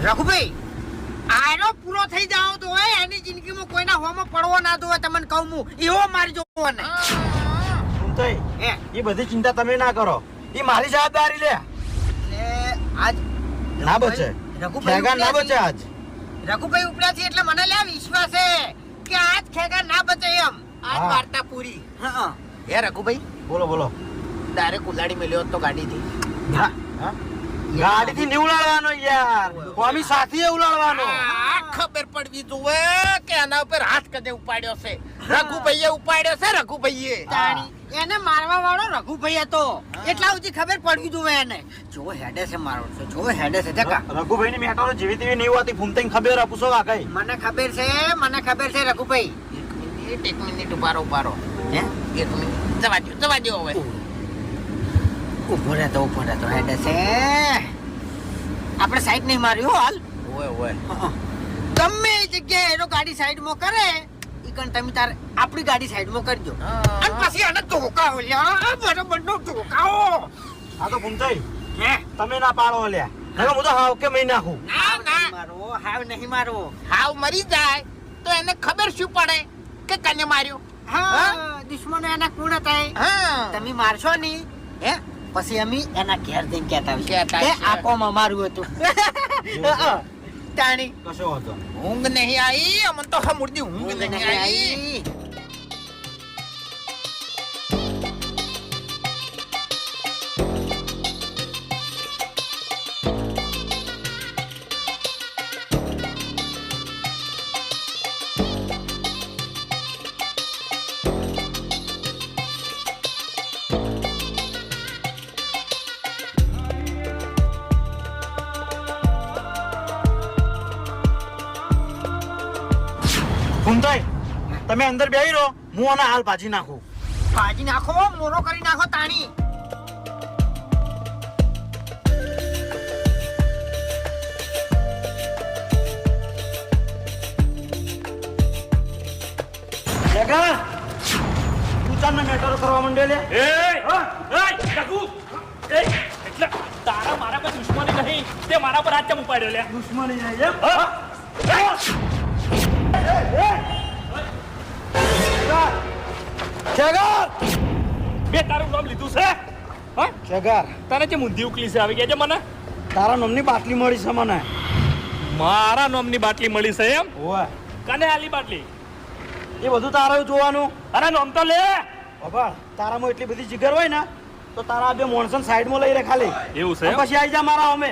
રઘુભાઈ આનો પૂરો થઈ જાવ તો હોય એની જિંદગીમાં કોઈના હોમાં પડવો ના દો તમને કહું હું એવો મારી જોવો ને સુનતોય એ બધી ચિંતા તમે ના કરો એ મારી જવાબદારી લે એટલે આજ ના બચે ખેગા ના બચે આજ રઘુભાઈ ઉપડ્યા છે એટલે મને લે વિશ્વાસ છે કે આજ ખેગા ના બચે એમ આજ વાર્તા પૂરી હા હે રઘુભાઈ બોલો બોલો ડાયરેક્ટ ઉલાડી મેલ્યો તો ગાડીથી ગાડી થી નહીં ઉલાડવાનો યાર કોમી સાથી ઉલાડવાનો ખબર પડવી જોવે કે આના ઉપર હાથ કદે ઉપાડ્યો છે રઘુભાઈએ ઉપાડ્યો છે રઘુભાઈએ એને મારવા વાળો રઘુભાઈ હતો એટલા સુધી ખબર પડવી જોવે એને જો હેડે છે મારો છે જો હેડે છે જકા રઘુભાઈ ની મેટરો જેવી તેવી નહીં હોતી ફૂમતઈ ખબર પૂછો કાઈ મને ખબર છે રઘુભાઈ એક મિનિટ ઉભારો હે એક મિનિટ જવા દો હવે ઉભો રહેતો હેડે છે આપણે સાઈડ નહીં માર્યું હાલ ઓય ગમે જગ્યાએ એનો ગાડી સાઈડમાં કરે ઈકન તમે તાર આપણી ગાડી સાઈડમાં કરજો અને પછી આને ધોકાઓ લ્યા બરોબરનો ધોકાઓ આ તો ફૂમતઈ તમે ના પાડો લ્યા હવે હું તો હાવ કે મહી નાખું હાવ નહીં મારો હાવ મરી જાય તો એને ખબર શું પડે કે કને માર્યો હા દુશ્મનો એના કોણ હતા તમે મારશો નહીં હે પછી અમે એના ઘેર જઈને કહેતા આ કોમ અમારું હતું તાણી કશો હતો ઊંઘ નહીં આવી અમને તો હમુરદી ઊંઘ નહીં આવી ફૂમતઈ તમે અંદર બેહી રહો હું આના હાલ ભાજી નાખું મોરો કરી નાખો તાણી જગા તું ચાલને મેટરો કરવા માંડે લે એટલે તારા મારા પર દુશ્મની નહીં તે મારા પર આચમ ઉપાડ્યો લે દુશ્મની નહીં એમ જગા બે તારું નામ લીધું છે હા જગા તને જે મુંધી ઉકલી છે આવી ગયા છે મને તારા નામની બાટલી મળી છે મને મારા નામની બાટલી મળી છે એમ ઓય કને આલી બાટલી એ બધું તારું જોવાનું અરે નામ તો લે બાબા તારામાં એટલી બધી જીગર હોય ને તો તારા બે મોણસન સાઈડમાં લઈ રે ખાલી એવું છે પછી આવી જા મારા અમે